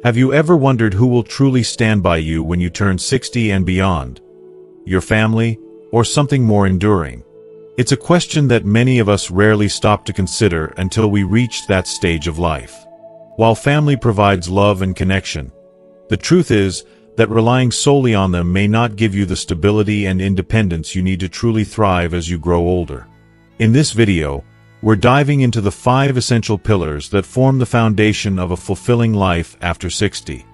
Have you ever wondered who will truly stand by you when you turn 60 and beyond? Your family, or something more enduring? It's a question that many of us rarely stop to consider until we reach that stage of life. While family provides love and connection, the truth is that relying solely on them may not give you the stability and independence you need to truly thrive as you grow older. In this video, we're diving into the 5 essential pillars that form the foundation of a fulfilling life after 60.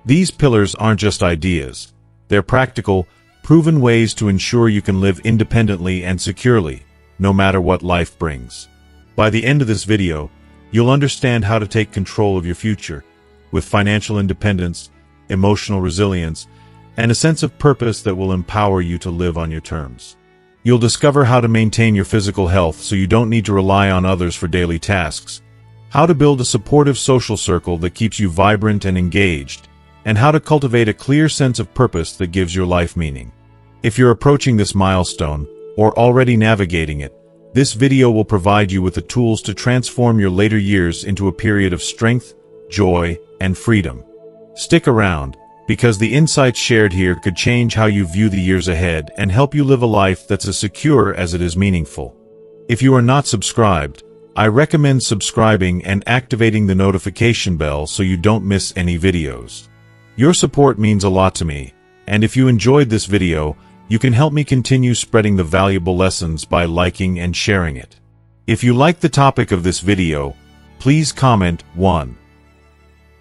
These pillars aren't just ideas. They're practical, proven ways to ensure you can live independently and securely, no matter what life brings. By the end of this video, you'll understand how to take control of your future, with financial independence, emotional resilience, and a sense of purpose that will empower you to live on your terms. You'll discover how to maintain your physical health so you don't need to rely on others for daily tasks, how to build a supportive social circle that keeps you vibrant and engaged, and how to cultivate a clear sense of purpose that gives your life meaning. If you're approaching this milestone, or already navigating it, this video will provide you with the tools to transform your later years into a period of strength, joy, and freedom. Stick around, because the insights shared here could change how you view the years ahead and help you live a life that's as secure as it is meaningful. If you are not subscribed, I recommend subscribing and activating the notification bell so you don't miss any videos. Your support means a lot to me, and if you enjoyed this video, you can help me continue spreading the valuable lessons by liking and sharing it. If you like the topic of this video, please comment 1.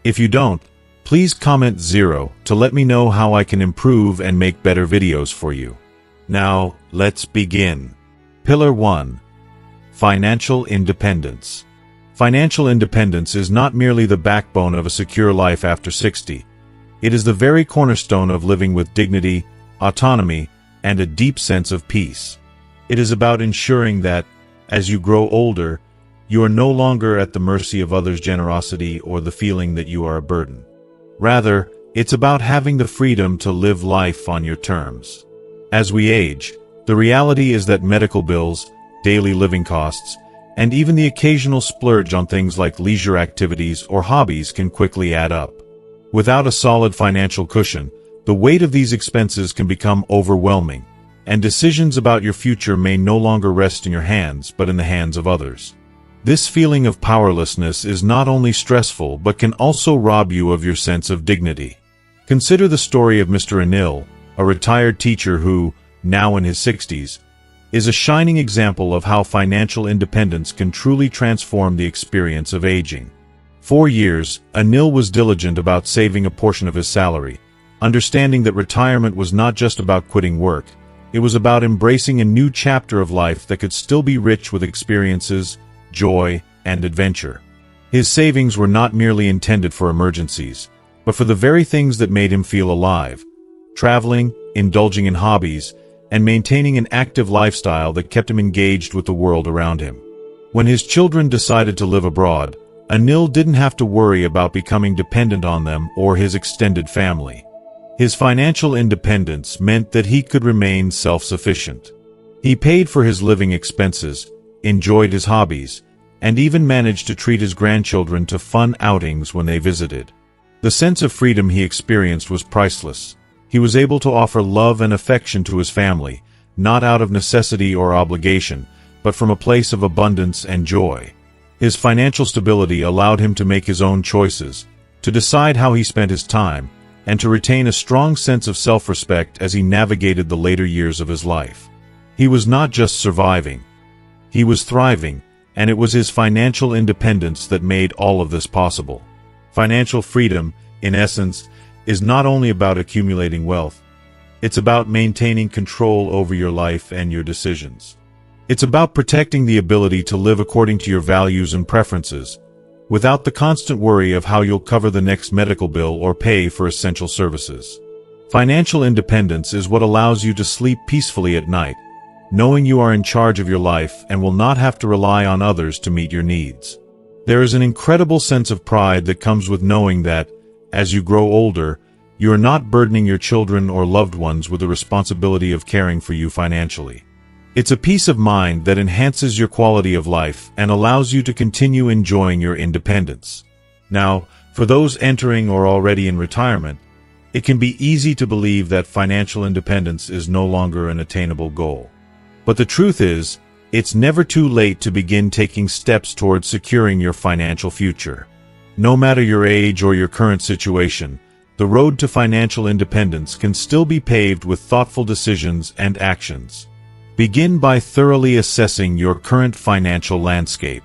If you don't, please comment 0 to let me know how I can improve and make better videos for you. Now, let's begin. Pillar 1. Financial independence. Financial independence is not merely the backbone of a secure life after 60. It is the very cornerstone of living with dignity, autonomy, and a deep sense of peace. It is about ensuring that, as you grow older, you are no longer at the mercy of others' generosity or the feeling that you are a burden. Rather, it's about having the freedom to live life on your terms. As we age, the reality is that medical bills, daily living costs, and even the occasional splurge on things like leisure activities or hobbies can quickly add up. Without a solid financial cushion, the weight of these expenses can become overwhelming, and decisions about your future may no longer rest in your hands but in the hands of others. This feeling of powerlessness is not only stressful but can also rob you of your sense of dignity. Consider the story of Mr. Anil, a retired teacher who, now in his 60s, is a shining example of how financial independence can truly transform the experience of aging. For years, Anil was diligent about saving a portion of his salary, understanding that retirement was not just about quitting work, it was about embracing a new chapter of life that could still be rich with experiences, joy, and adventure. His savings were not merely intended for emergencies, but for the very things that made him feel alive: traveling, indulging in hobbies, and maintaining an active lifestyle that kept him engaged with the world around him. When his children decided to live abroad, Anil didn't have to worry about becoming dependent on them or his extended family. His financial independence meant that he could remain self-sufficient. He paid for his living expenses, enjoyed his hobbies, and even managed to treat his grandchildren to fun outings when they visited. The sense of freedom he experienced was priceless. He was able to offer love and affection to his family, not out of necessity or obligation, but from a place of abundance and joy. His financial stability allowed him to make his own choices, to decide how he spent his time, and to retain a strong sense of self-respect as he navigated the later years of his life. He was not just surviving. He was thriving, and it was his financial independence that made all of this possible. Financial freedom, in essence, is not only about accumulating wealth. It's about maintaining control over your life and your decisions. It's about protecting the ability to live according to your values and preferences, without the constant worry of how you'll cover the next medical bill or pay for essential services. Financial independence is what allows you to sleep peacefully at night, knowing you are in charge of your life and will not have to rely on others to meet your needs. There is an incredible sense of pride that comes with knowing that, as you grow older, you are not burdening your children or loved ones with the responsibility of caring for you financially. It's a peace of mind that enhances your quality of life and allows you to continue enjoying your independence. Now, For those entering or already in retirement, it can be easy to believe that financial independence is no longer an attainable goal. But the truth is, it's never too late to begin taking steps towards securing your financial future. No matter your age or your current situation, the road to financial independence can still be paved with thoughtful decisions and actions. Begin by thoroughly assessing your current financial landscape.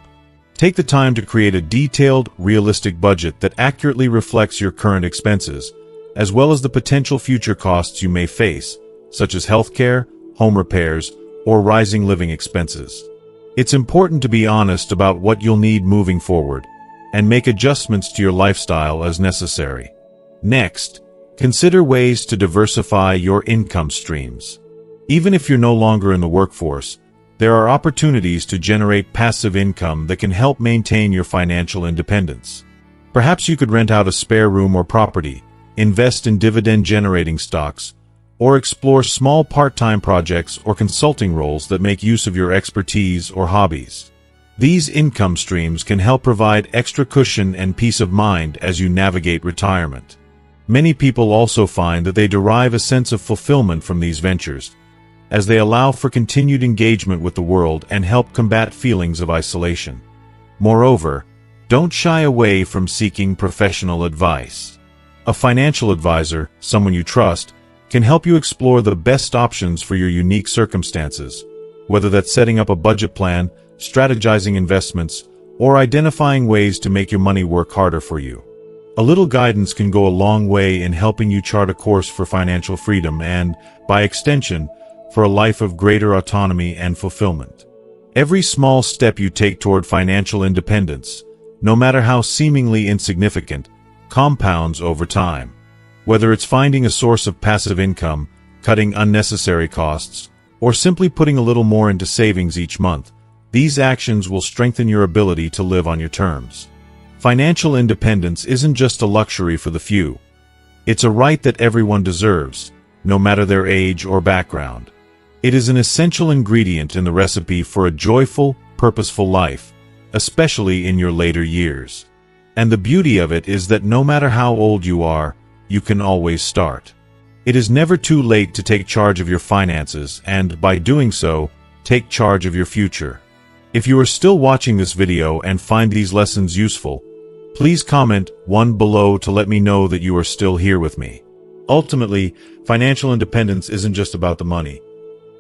Take the time to create a detailed, realistic budget that accurately reflects your current expenses, as well as the potential future costs you may face, such as healthcare, home repairs, or rising living expenses. It's important to be honest about what you'll need moving forward, and make adjustments to your lifestyle as necessary. Next, consider ways to diversify your income streams. Even if you're no longer in the workforce, there are opportunities to generate passive income that can help maintain your financial independence. Perhaps you could rent out a spare room or property, invest in dividend-generating stocks, or explore small part-time projects or consulting roles that make use of your expertise or hobbies. These income streams can help provide extra cushion and peace of mind as you navigate retirement. Many people also find that they derive a sense of fulfillment from these ventures, as they allow for continued engagement with the world and help combat feelings of isolation. Moreover, don't shy away from seeking professional advice. A financial advisor, someone you trust, can help you explore the best options for your unique circumstances, whether that's setting up a budget plan, strategizing investments, or identifying ways to make your money work harder for you. A little guidance can go a long way in helping you chart a course for financial freedom and, by extension, for a life of greater autonomy and fulfillment. Every small step you take toward financial independence, no matter how seemingly insignificant, compounds over time. Whether it's finding a source of passive income, cutting unnecessary costs, or simply putting a little more into savings each month, these actions will strengthen your ability to live on your terms. Financial independence isn't just a luxury for the few. It's a right that everyone deserves, no matter their age or background. It is an essential ingredient in the recipe for a joyful, purposeful life, especially in your later years. And the beauty of it is that no matter how old you are, you can always start. It is never too late to take charge of your finances and, by doing so, take charge of your future. If you are still watching this video and find these lessons useful, please comment 1 below to let me know that you are still here with me. Ultimately, financial independence isn't just about the money.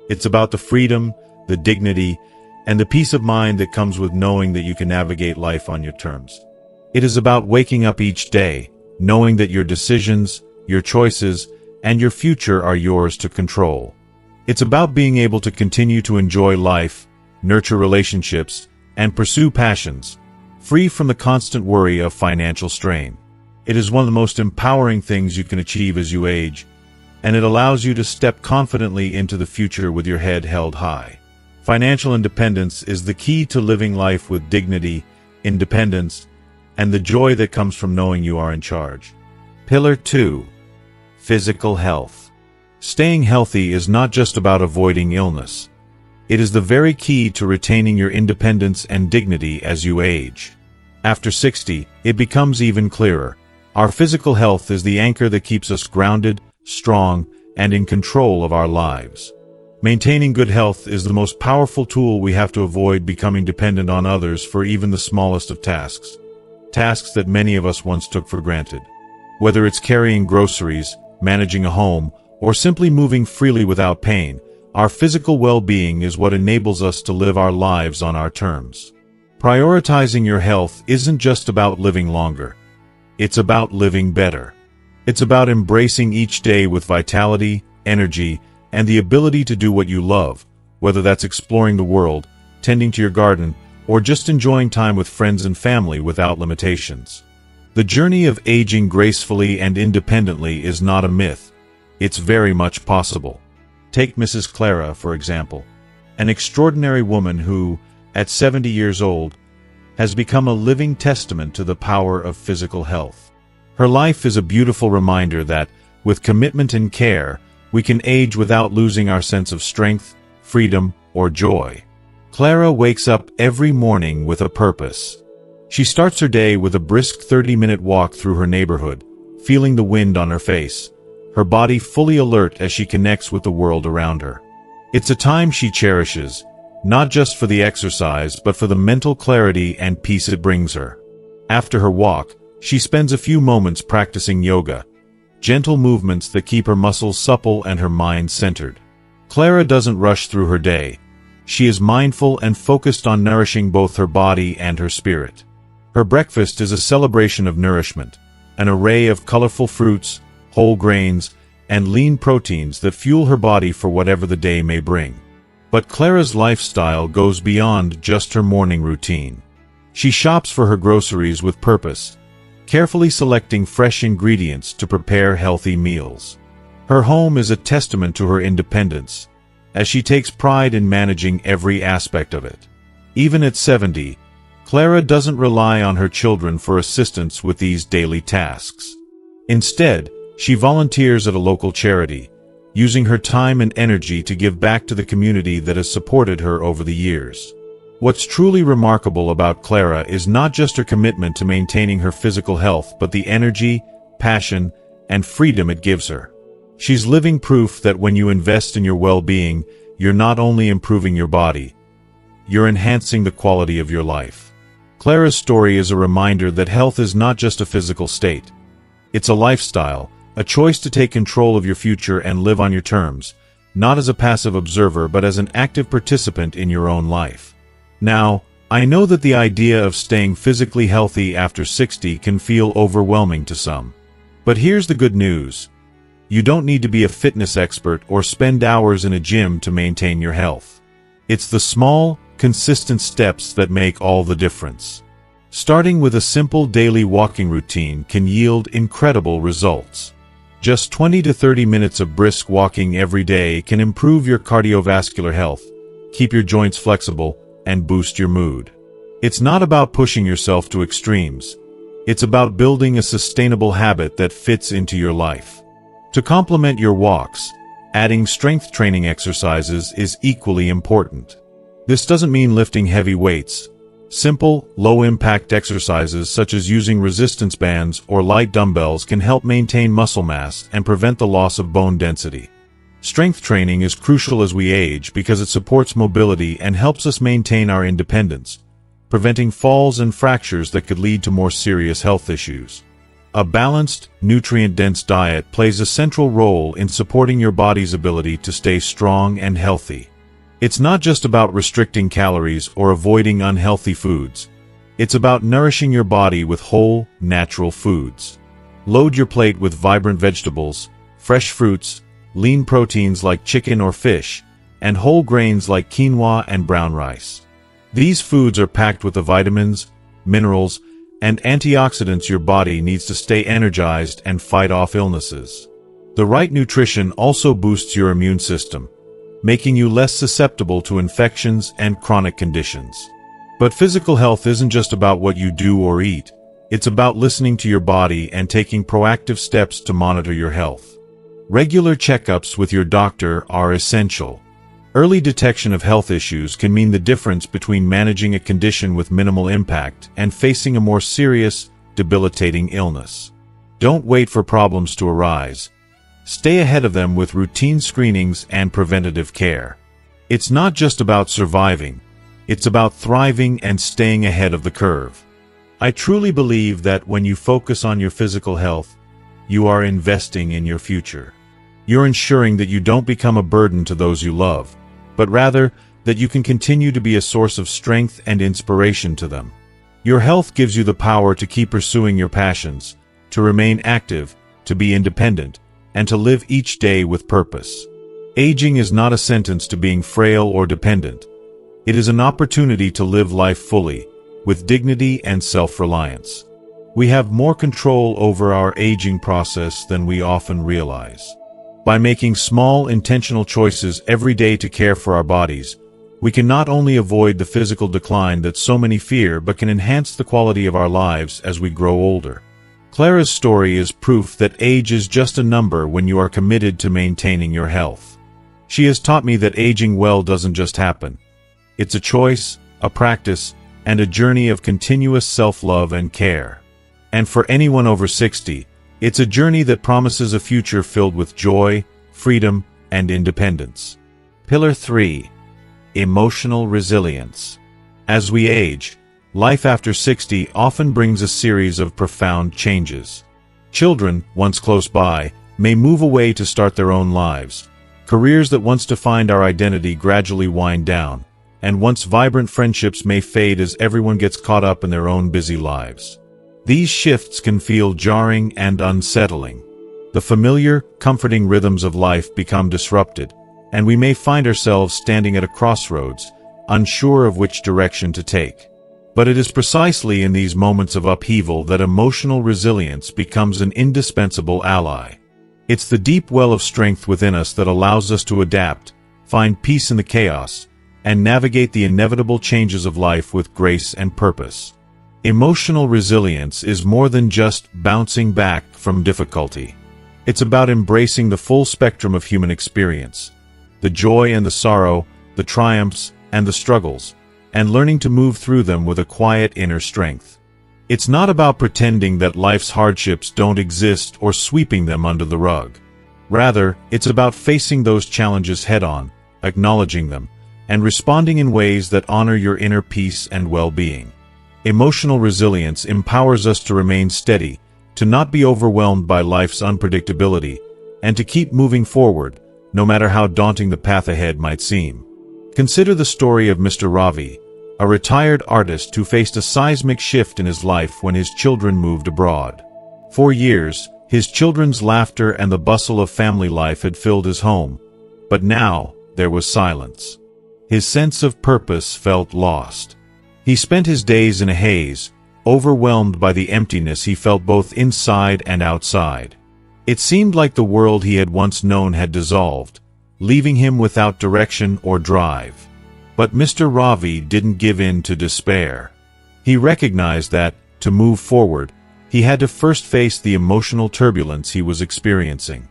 It's about the freedom, the dignity, and the peace of mind that comes with knowing that you can navigate life on your terms. It is about waking up each day, knowing that your decisions, your choices, and your future are yours to control. It's about being able to continue to enjoy life, nurture relationships, and pursue passions, free from the constant worry of financial strain. It is one of the most empowering things you can achieve as you age, and it allows you to step confidently into the future with your head held high. Financial independence is the key to living life with dignity, independence, and the joy that comes from knowing you are in charge. Pillar 2. Physical health. Staying healthy is not just about avoiding illness. It is the very key to retaining your independence and dignity as you age. After 60, it becomes even clearer. Our physical health is the anchor that keeps us grounded, strong, and in control of our lives. Maintaining good health is the most powerful tool we have to avoid becoming dependent on others for even the smallest of tasks. Tasks that many of us once took for granted. Whether it's carrying groceries, managing a home, or simply moving freely without pain, our physical well-being is what enables us to live our lives on our terms. Prioritizing your health isn't just about living longer. It's about living better. It's about embracing each day with vitality, energy, and the ability to do what you love, whether that's exploring the world, tending to your garden, or just enjoying time with friends and family without limitations. The journey of aging gracefully and independently is not a myth. It's very much possible. Take Mrs. Clara, for example, an extraordinary woman who, at 70 years old, has become a living testament to the power of physical health. Her life is a beautiful reminder that, with commitment and care, we can age without losing our sense of strength, freedom, or joy. Clara wakes up every morning with a purpose. She starts her day with a brisk 30-minute walk through her neighborhood, feeling the wind on her face, her body fully alert as she connects with the world around her. It's a time she cherishes, not just for the exercise but for the mental clarity and peace it brings her. After her walk, she spends a few moments practicing yoga, gentle movements that keep her muscles supple and her mind centered. Clara doesn't rush through her day. She is mindful and focused on nourishing both her body and her spirit. Her breakfast is a celebration of nourishment, an array of colorful fruits, whole grains, and lean proteins that fuel her body for whatever the day may bring. But Clara's lifestyle goes beyond just her morning routine. She shops for her groceries with purpose, carefully selecting fresh ingredients to prepare healthy meals. Her home is a testament to her independence, as she takes pride in managing every aspect of it. Even at 70, Clara doesn't rely on her children for assistance with these daily tasks. Instead, she volunteers at a local charity, using her time and energy to give back to the community that has supported her over the years. What's truly remarkable about Clara is not just her commitment to maintaining her physical health but the energy, passion, and freedom it gives her. She's living proof that when you invest in your well-being, you're not only improving your body, you're enhancing the quality of your life. Clara's story is a reminder that health is not just a physical state. It's a lifestyle, a choice to take control of your future and live on your terms, not as a passive observer but as an active participant in your own life. Now, I know that the idea of staying physically healthy after 60 can feel overwhelming to some. But here's the good news. You don't need to be a fitness expert or spend hours in a gym to maintain your health. It's the small, consistent steps that make all the difference. Starting with a simple daily walking routine can yield incredible results. Just 20 to 30 minutes of brisk walking every day can improve your cardiovascular health, keep your joints flexible, and boost your mood. It's not about pushing yourself to extremes. It's about building a sustainable habit that fits into your life. To complement your walks, adding strength training exercises is equally important. This doesn't mean lifting heavy weights. Simple, low-impact exercises such as using resistance bands or light dumbbells can help maintain muscle mass and prevent the loss of bone density. Strength training is crucial as we age because it supports mobility and helps us maintain our independence, preventing falls and fractures that could lead to more serious health issues. A balanced, nutrient-dense diet plays a central role in supporting your body's ability to stay strong and healthy. It's not just about restricting calories or avoiding unhealthy foods. It's about nourishing your body with whole, natural foods. Load your plate with vibrant vegetables, fresh fruits, lean proteins like chicken or fish, and whole grains like quinoa and brown rice. These foods are packed with the vitamins, minerals, and antioxidants your body needs to stay energized and fight off illnesses. The right nutrition also boosts your immune system, making you less susceptible to infections and chronic conditions. But physical health isn't just about what you do or eat. It's about listening to your body and taking proactive steps to monitor your health. Regular checkups with your doctor are essential. Early detection of health issues can mean the difference between managing a condition with minimal impact and facing a more serious, debilitating illness. Don't wait for problems to arise. Stay ahead of them with routine screenings and preventative care. It's not just about surviving. It's about thriving and staying ahead of the curve. I truly believe that when you focus on your physical health, you are investing in your future. You're ensuring that you don't become a burden to those you love, but rather that you can continue to be a source of strength and inspiration to them. Your health gives you the power to keep pursuing your passions, to remain active, to be independent, and to live each day with purpose. Aging is not a sentence to being frail or dependent. It is an opportunity to live life fully, with dignity and self-reliance. We have more control over our aging process than we often realize. By making small, intentional choices every day to care for our bodies, we can not only avoid the physical decline that so many fear but can enhance the quality of our lives as we grow older. Clara's story is proof that age is just a number when you are committed to maintaining your health. She has taught me that aging well doesn't just happen. It's a choice, a practice, and a journey of continuous self-love and care. And for anyone over 60, it's a journey that promises a future filled with joy, freedom, and independence. Pillar 3. Emotional resilience. As we age, life after 60 often brings a series of profound changes. Children, once close by, may move away to start their own lives. Careers that once defined our identity gradually wind down, and once vibrant friendships may fade as everyone gets caught up in their own busy lives. These shifts can feel jarring and unsettling. The familiar, comforting rhythms of life become disrupted, and we may find ourselves standing at a crossroads, unsure of which direction to take. But it is precisely in these moments of upheaval that emotional resilience becomes an indispensable ally. It's the deep well of strength within us that allows us to adapt, find peace in the chaos, and navigate the inevitable changes of life with grace and purpose. Emotional resilience is more than just bouncing back from difficulty. It's about embracing the full spectrum of human experience, the joy and the sorrow, the triumphs and the struggles, and learning to move through them with a quiet inner strength. It's not about pretending that life's hardships don't exist or sweeping them under the rug. Rather, it's about facing those challenges head-on, acknowledging them, and responding in ways that honor your inner peace and well-being. Emotional resilience empowers us to remain steady, to not be overwhelmed by life's unpredictability, and to keep moving forward, no matter how daunting the path ahead might seem. Consider the story of Mr. Ravi, a retired artist who faced a seismic shift in his life when his children moved abroad. For years, his children's laughter and the bustle of family life had filled his home, but now there was silence. His sense of purpose felt lost. He spent his days in a haze, overwhelmed by the emptiness he felt both inside and outside. It seemed like the world he had once known had dissolved, leaving him without direction or drive. But Mr. Ravi didn't give in to despair. He recognized that, to move forward, he had to first face the emotional turbulence he was experiencing.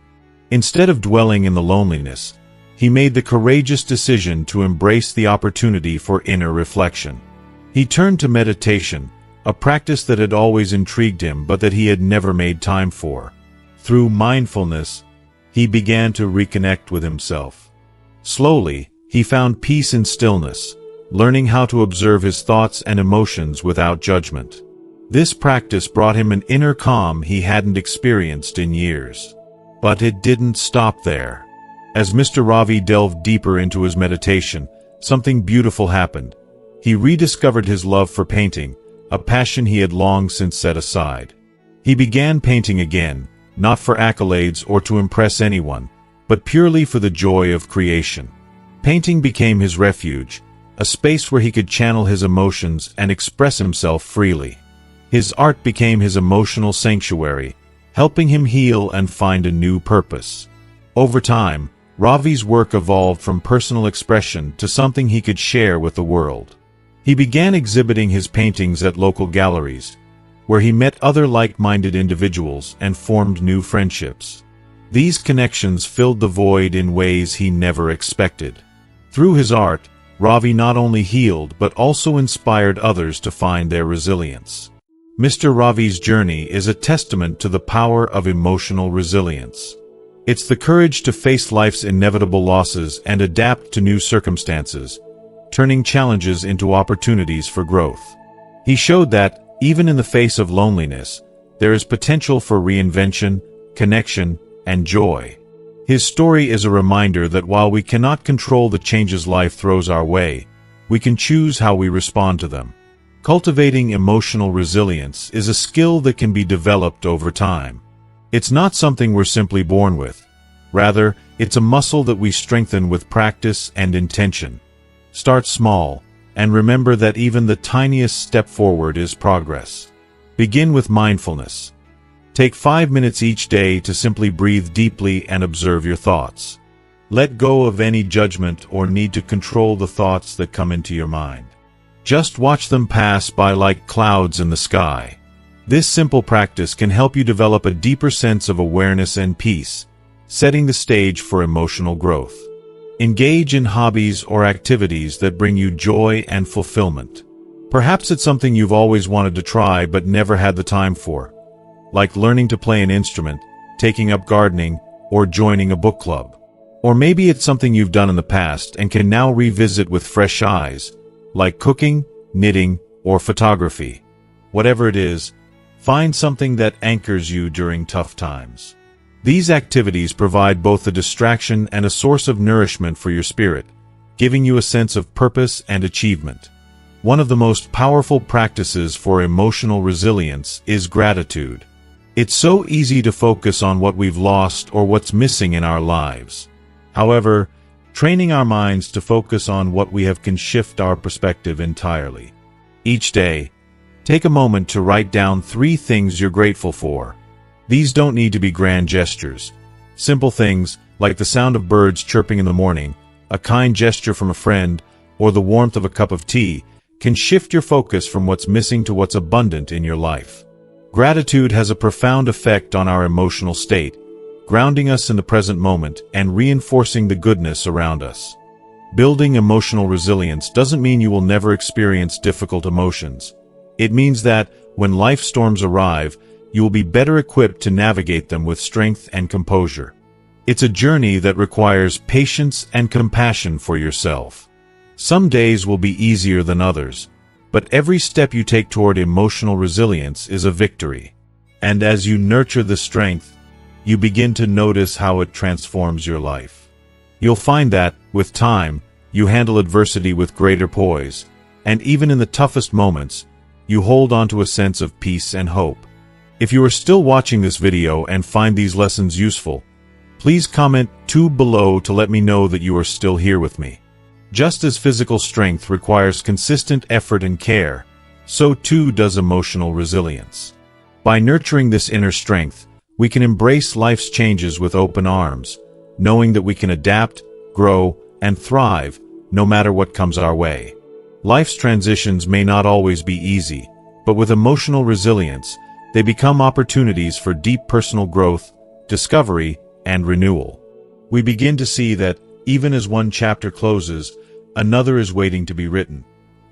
Instead of dwelling in the loneliness, he made the courageous decision to embrace the opportunity for inner reflection. He turned to meditation, a practice that had always intrigued him but that he had never made time for. Through mindfulness, he began to reconnect with himself. Slowly, he found peace in stillness, learning how to observe his thoughts and emotions without judgment. This practice brought him an inner calm he hadn't experienced in years. But it didn't stop there. As Mr. Ravi delved deeper into his meditation, something beautiful happened. He rediscovered his love for painting, a passion he had long since set aside. He began painting again, not for accolades or to impress anyone, but purely for the joy of creation. Painting became his refuge, a space where he could channel his emotions and express himself freely. His art became his emotional sanctuary, helping him heal and find a new purpose. Over time, Ravi's work evolved from personal expression to something he could share with the world. He began exhibiting his paintings at local galleries, where he met other like-minded individuals and formed new friendships. These connections filled the void in ways he never expected. Through his art, Ravi not only healed but also inspired others to find their resilience. Mr. Ravi's journey is a testament to the power of emotional resilience. It's the courage to face life's inevitable losses and adapt to new circumstances, turning challenges into opportunities for growth. He showed that, even in the face of loneliness, there is potential for reinvention, connection, and joy. His story is a reminder that while we cannot control the changes life throws our way, we can choose how we respond to them. Cultivating emotional resilience is a skill that can be developed over time. It's not something we're simply born with. Rather, it's a muscle that we strengthen with practice and intention. Start small, and remember that even the tiniest step forward is progress. Begin with mindfulness. Take 5 minutes each day to simply breathe deeply and observe your thoughts. Let go of any judgment or need to control the thoughts that come into your mind. Just watch them pass by like clouds in the sky. This simple practice can help you develop a deeper sense of awareness and peace, setting the stage for emotional growth. Engage in hobbies or activities that bring you joy and fulfillment. Perhaps it's something you've always wanted to try but never had the time for, like learning to play an instrument, taking up gardening, or joining a book club. Or maybe it's something you've done in the past and can now revisit with fresh eyes, like cooking, knitting, or photography. Whatever it is, find something that anchors you during tough times. These activities provide both a distraction and a source of nourishment for your spirit, giving you a sense of purpose and achievement. One of the most powerful practices for emotional resilience is gratitude. It's so easy to focus on what we've lost or what's missing in our lives. However, training our minds to focus on what we have can shift our perspective entirely. Each day, take a moment to write down 3 things you're grateful for. These don't need to be grand gestures. Simple things, like the sound of birds chirping in the morning, a kind gesture from a friend, or the warmth of a cup of tea, can shift your focus from what's missing to what's abundant in your life. Gratitude has a profound effect on our emotional state, grounding us in the present moment and reinforcing the goodness around us. Building emotional resilience doesn't mean you will never experience difficult emotions. It means that, when life storms arrive, you will be better equipped to navigate them with strength and composure. It's a journey that requires patience and compassion for yourself. Some days will be easier than others, but every step you take toward emotional resilience is a victory. And as you nurture the strength, you begin to notice how it transforms your life. You'll find that, with time, you handle adversity with greater poise, and even in the toughest moments, you hold on to a sense of peace and hope. If you are still watching this video and find these lessons useful, please comment 2 below to let me know that you are still here with me. Just as physical strength requires consistent effort and care, so too does emotional resilience. By nurturing this inner strength, we can embrace life's changes with open arms, knowing that we can adapt, grow, and thrive, no matter what comes our way. Life's transitions may not always be easy, but with emotional resilience, they become opportunities for deep personal growth, discovery, and renewal. We begin to see that, even as one chapter closes, another is waiting to be written.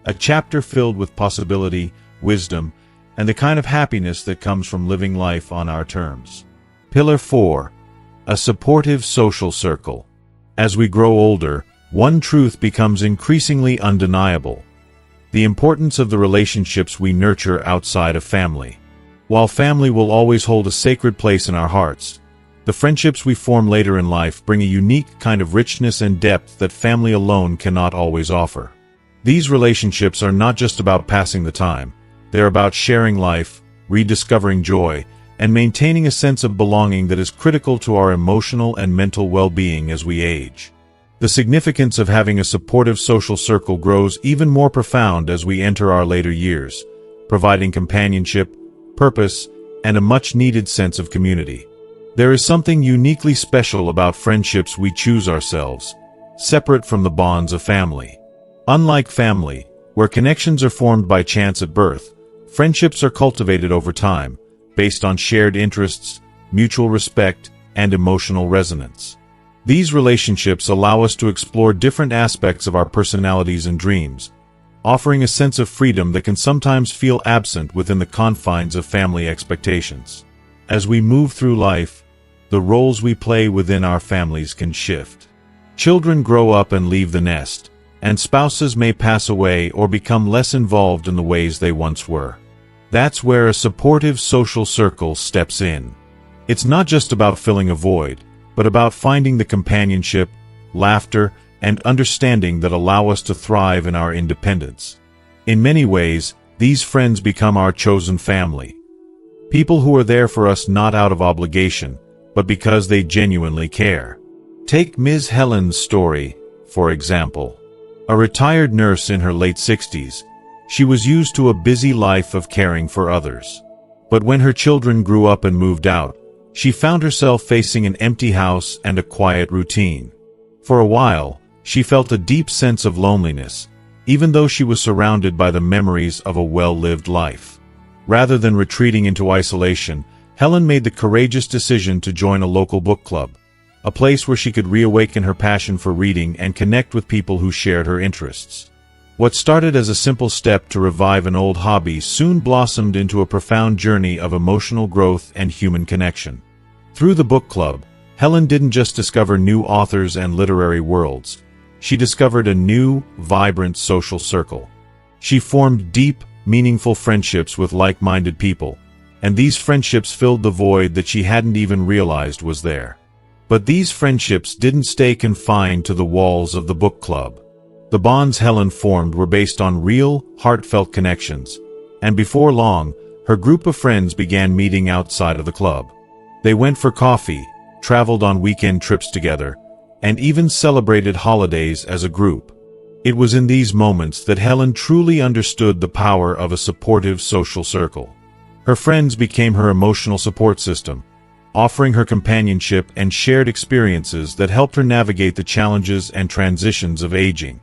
A chapter filled with possibility, wisdom, and the kind of happiness that comes from living life on our terms. Pillar 4. A supportive social circle. As we grow older, one truth becomes increasingly undeniable: the importance of the relationships we nurture outside of family. While family will always hold a sacred place in our hearts, the friendships we form later in life bring a unique kind of richness and depth that family alone cannot always offer. These relationships are not just about passing the time. They're about sharing life, rediscovering joy, and maintaining a sense of belonging that is critical to our emotional and mental well-being as we age. The significance of having a supportive social circle grows even more profound as we enter our later years, providing companionship, purpose, and a much-needed sense of community. There is something uniquely special about friendships we choose ourselves, separate from the bonds of family. Unlike family, where connections are formed by chance at birth, friendships are cultivated over time, based on shared interests, mutual respect, and emotional resonance. These relationships allow us to explore different aspects of our personalities and dreams, offering a sense of freedom that can sometimes feel absent within the confines of family expectations. As we move through life, the roles we play within our families can shift. Children grow up and leave the nest, and spouses may pass away or become less involved in the ways they once were. That's where a supportive social circle steps in. It's not just about filling a void, but about finding the companionship, laughter, and understanding that allow us to thrive in our independence. In many ways, these friends become our chosen family. People who are there for us not out of obligation, but because they genuinely care. Take Ms. Helen's story, for example. A retired nurse in her late 60s, she was used to a busy life of caring for others. But when her children grew up and moved out, she found herself facing an empty house and a quiet routine. For a while, she felt a deep sense of loneliness, even though she was surrounded by the memories of a well-lived life. Rather than retreating into isolation, Helen made the courageous decision to join a local book club, a place where she could reawaken her passion for reading and connect with people who shared her interests. What started as a simple step to revive an old hobby soon blossomed into a profound journey of emotional growth and human connection. Through the book club, Helen didn't just discover new authors and literary worlds. She discovered a new, vibrant social circle. She formed deep, meaningful friendships with like-minded people, and these friendships filled the void that she hadn't even realized was there. But these friendships didn't stay confined to the walls of the book club. The bonds Helen formed were based on real, heartfelt connections, and before long, her group of friends began meeting outside of the club. They went for coffee, traveled on weekend trips together, and even celebrated holidays as a group. It was in these moments that Helen truly understood the power of a supportive social circle. Her friends became her emotional support system, offering her companionship and shared experiences that helped her navigate the challenges and transitions of aging.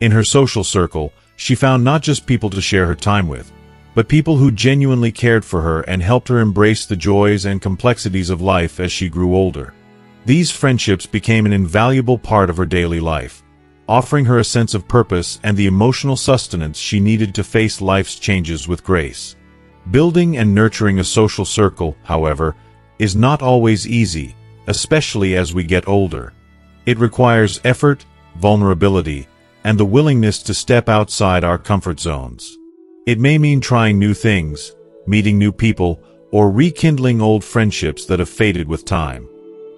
In her social circle, she found not just people to share her time with, but people who genuinely cared for her and helped her embrace the joys and complexities of life as she grew older. These friendships became an invaluable part of her daily life, offering her a sense of purpose and the emotional sustenance she needed to face life's changes with grace. Building and nurturing a social circle, however, is not always easy, especially as we get older. It requires effort, vulnerability, and the willingness to step outside our comfort zones. It may mean trying new things, meeting new people, or rekindling old friendships that have faded with time.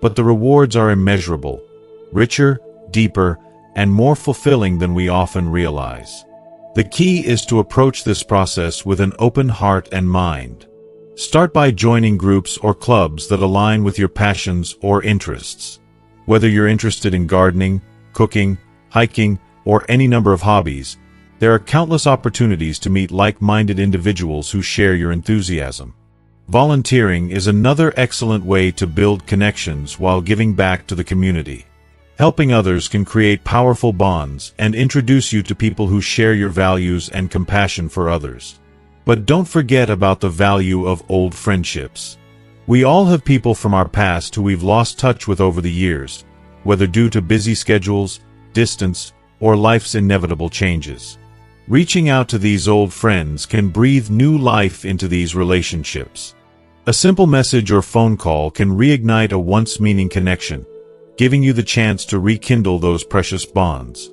But the rewards are immeasurable, richer, deeper, and more fulfilling than we often realize. The key is to approach this process with an open heart and mind. Start by joining groups or clubs that align with your passions or interests. Whether you're interested in gardening, cooking, hiking, or any number of hobbies, there are countless opportunities to meet like-minded individuals who share your enthusiasm. Volunteering is another excellent way to build connections while giving back to the community. Helping others can create powerful bonds and introduce you to people who share your values and compassion for others. But don't forget about the value of old friendships. We all have people from our past who we've lost touch with over the years, whether due to busy schedules, distance, or life's inevitable changes. Reaching out to these old friends can breathe new life into these relationships. A simple message or phone call can reignite a once-meaning connection, giving you the chance to rekindle those precious bonds.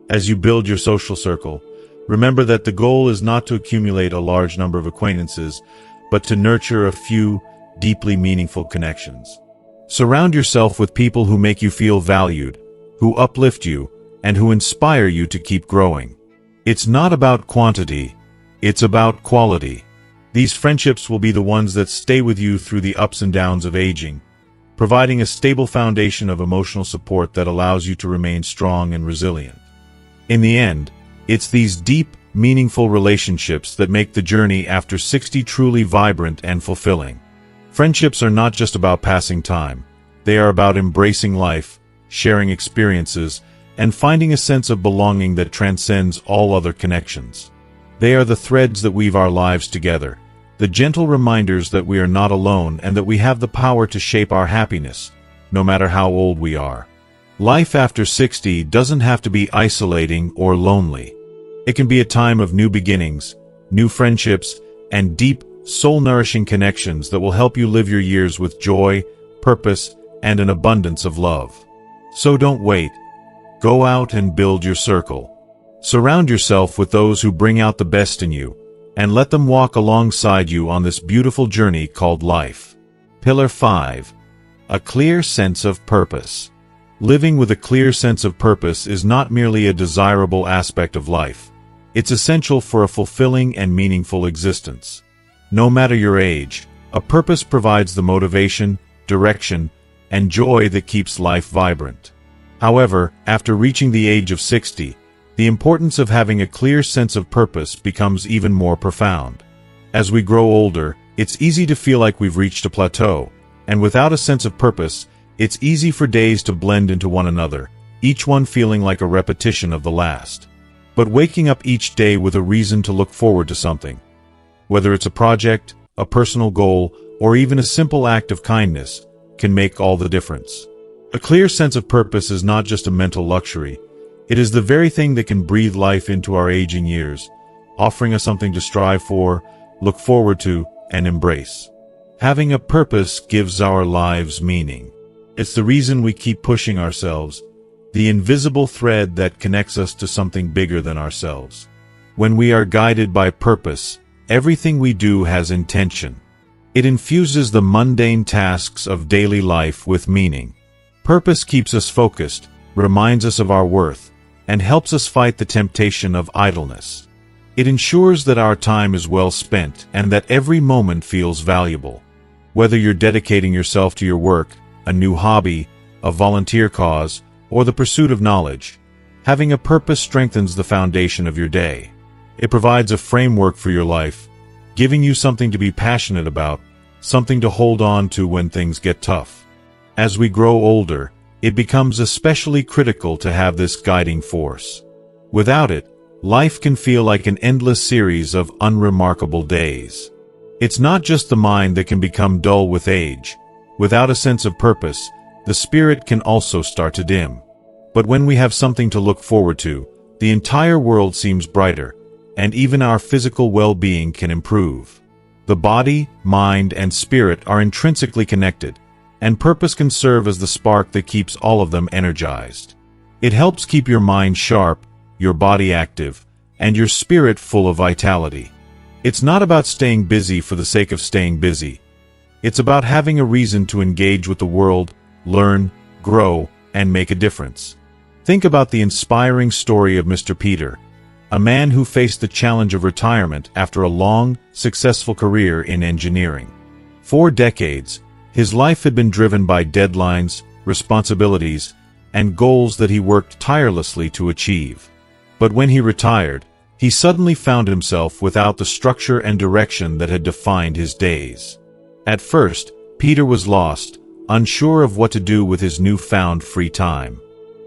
As you build your social circle, remember that the goal is not to accumulate a large number of acquaintances, but to nurture a few deeply meaningful connections. Surround yourself with people who make you feel valued, who uplift you, and who inspire you to keep growing. It's not about quantity, it's about quality. These friendships will be the ones that stay with you through the ups and downs of aging, providing a stable foundation of emotional support that allows you to remain strong and resilient. In the end, it's these deep, meaningful relationships that make the journey after 60 truly vibrant and fulfilling. Friendships are not just about passing time. They are about embracing life, sharing experiences, and finding a sense of belonging that transcends all other connections. They are the threads that weave our lives together, the gentle reminders that we are not alone and that we have the power to shape our happiness, no matter how old we are. Life after 60 doesn't have to be isolating or lonely. It can be a time of new beginnings, new friendships, and deep, soul-nourishing connections that will help you live your years with joy, purpose, and an abundance of love. So don't wait. Go out and build your circle. Surround yourself with those who bring out the best in you, and let them walk alongside you on this beautiful journey called life. Pillar 5. A clear sense of purpose. Living with a clear sense of purpose is not merely a desirable aspect of life. It's essential for a fulfilling and meaningful existence. No matter your age, a purpose provides the motivation, direction, and joy that keeps life vibrant. However, after reaching the age of 60, the importance of having a clear sense of purpose becomes even more profound. As we grow older, it's easy to feel like we've reached a plateau, and without a sense of purpose, it's easy for days to blend into one another, each one feeling like a repetition of the last. But waking up each day with a reason to look forward to something, whether it's a project, a personal goal, or even a simple act of kindness, can make all the difference. A clear sense of purpose is not just a mental luxury, It is the very thing that can breathe life into our aging years, offering us something to strive for, look forward to, and embrace. Having a purpose gives our lives meaning. It's the reason we keep pushing ourselves, the invisible thread that connects us to something bigger than ourselves. When we are guided by purpose, everything we do has intention. It infuses the mundane tasks of daily life with meaning. Purpose keeps us focused, reminds us of our worth, and helps us fight the temptation of idleness. It ensures that our time is well spent and that every moment feels valuable. Whether you're dedicating yourself to your work, a new hobby, a volunteer cause, or the pursuit of knowledge, having a purpose strengthens the foundation of your day. It provides a framework for your life, giving you something to be passionate about, something to hold on to when things get tough. As we grow older, it becomes especially critical to have this guiding force. Without it, life can feel like an endless series of unremarkable days. It's not just the mind that can become dull with age. Without a sense of purpose, the spirit can also start to dim. But when we have something to look forward to, the entire world seems brighter, and even our physical well-being can improve. The body, mind, and spirit are intrinsically connected, and purpose can serve as the spark that keeps all of them energized. It helps keep your mind sharp, your body active, and your spirit full of vitality. It's not about staying busy for the sake of staying busy. It's about having a reason to engage with the world, learn, grow, and make a difference. Think about the inspiring story of Mr. Peter, a man who faced the challenge of retirement after a long, successful career in engineering. For decades, his life had been driven by deadlines, responsibilities, and goals that he worked tirelessly to achieve. But when he retired, he suddenly found himself without the structure and direction that had defined his days. At first, Peter was lost, unsure of what to do with his newfound free time.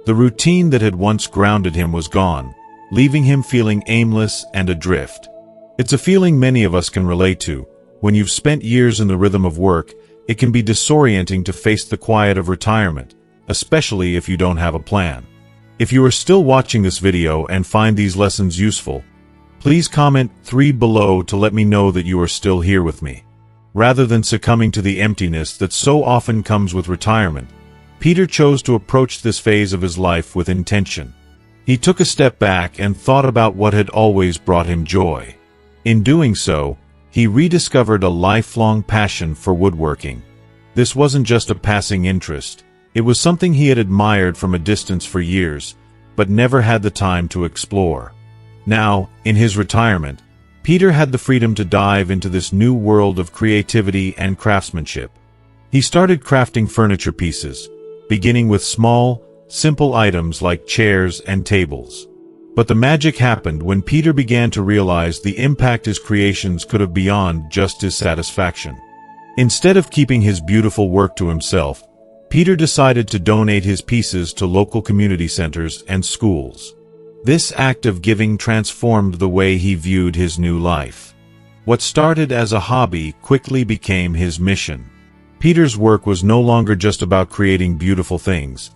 The routine that had once grounded him was gone, leaving him feeling aimless and adrift. It's a feeling many of us can relate to. When you've spent years in the rhythm of work, it can be disorienting to face the quiet of retirement, especially if you don't have a plan. If you are still watching this video and find these lessons useful, please comment 3 below to let me know that you are still here with me. Rather than succumbing to the emptiness that so often comes with retirement, Peter chose to approach this phase of his life with intention. He took a step back and thought about what had always brought him joy. In doing so, he rediscovered a lifelong passion for woodworking. This wasn't just a passing interest. It was something he had admired from a distance for years, but never had the time to explore. Now, in his retirement, Peter had the freedom to dive into this new world of creativity and craftsmanship. He started crafting furniture pieces, beginning with small, simple items like chairs and tables. But the magic happened when Peter began to realize the impact his creations could have beyond just his satisfaction. Instead of keeping his beautiful work to himself, Peter decided to donate his pieces to local community centers and schools. This act of giving transformed the way he viewed his new life. What started as a hobby quickly became his mission. Peter's work was no longer just about creating beautiful things.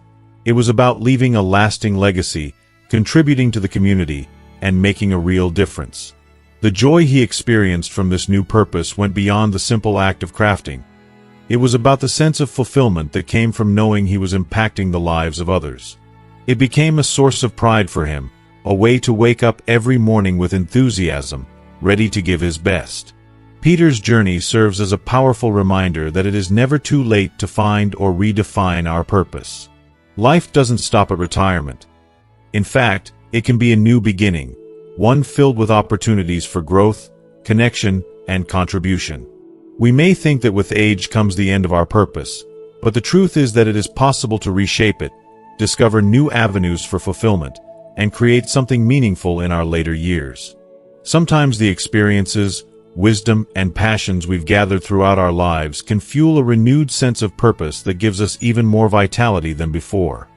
It was about leaving a lasting legacy, contributing to the community, and making a real difference. The joy he experienced from this new purpose went beyond the simple act of crafting. It was about the sense of fulfillment that came from knowing he was impacting the lives of others. It became a source of pride for him, a way to wake up every morning with enthusiasm, ready to give his best. Peter's journey serves as a powerful reminder that it is never too late to find or redefine our purpose. Life doesn't stop at retirement. In fact, it can be a new beginning, one filled with opportunities for growth, connection, and contribution. We may think that with age comes the end of our purpose, but the truth is that it is possible to reshape it, discover new avenues for fulfillment, and create something meaningful in our later years. Sometimes the experiences, wisdom, and passions we've gathered throughout our lives can fuel a renewed sense of purpose that gives us even more vitality than before.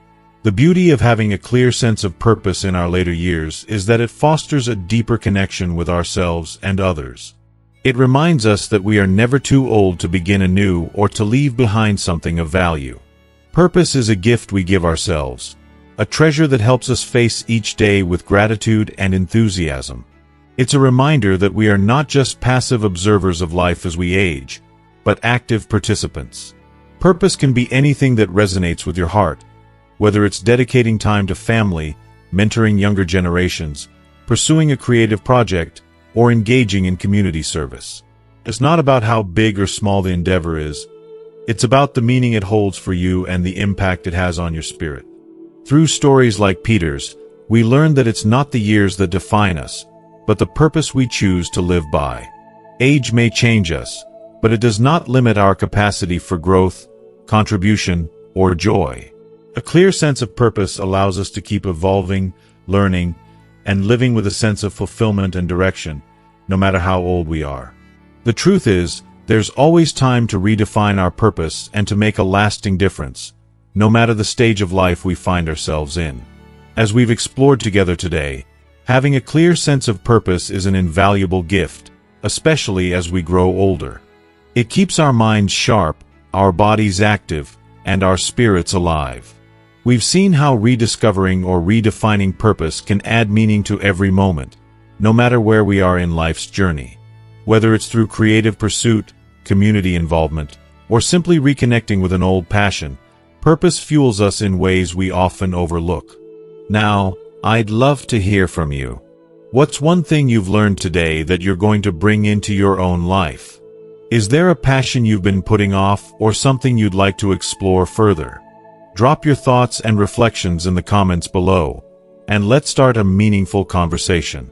The beauty of having a clear sense of purpose in our later years is that it fosters a deeper connection with ourselves and others. It reminds us that we are never too old to begin anew or to leave behind something of value. Purpose is a gift we give ourselves, a treasure that helps us face each day with gratitude and enthusiasm. It's a reminder that we are not just passive observers of life as we age, but active participants. Purpose can be anything that resonates with your heart, whether it's dedicating time to family, mentoring younger generations, pursuing a creative project, or engaging in community service. It's not about how big or small the endeavor is. It's about the meaning it holds for you and the impact it has on your spirit. Through stories like Peter's, we learn that it's not the years that define us, but the purpose we choose to live by. Age may change us, but it does not limit our capacity for growth, contribution, or joy. A clear sense of purpose allows us to keep evolving, learning, and living with a sense of fulfillment and direction, no matter how old we are. The truth is, there's always time to redefine our purpose and to make a lasting difference, no matter the stage of life we find ourselves in. As we've explored together today, having a clear sense of purpose is an invaluable gift, especially as we grow older. It keeps our minds sharp, our bodies active, and our spirits alive. We've seen how rediscovering or redefining purpose can add meaning to every moment, no matter where we are in life's journey. Whether it's through creative pursuit, community involvement, or simply reconnecting with an old passion, purpose fuels us in ways we often overlook. Now, I'd love to hear from you. What's one thing you've learned today that you're going to bring into your own life? Is there a passion you've been putting off or something you'd like to explore further? Drop your thoughts and reflections in the comments below, and let's start a meaningful conversation.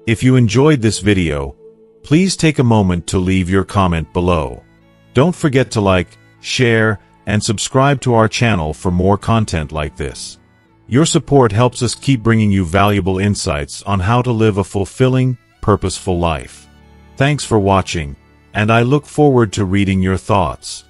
If you enjoyed this video, please take a moment to leave your comment below. Don't forget to like, share, and subscribe to our channel for more content like this. Your support helps us keep bringing you valuable insights on how to live a fulfilling, purposeful life. Thanks for watching, and I look forward to reading your thoughts.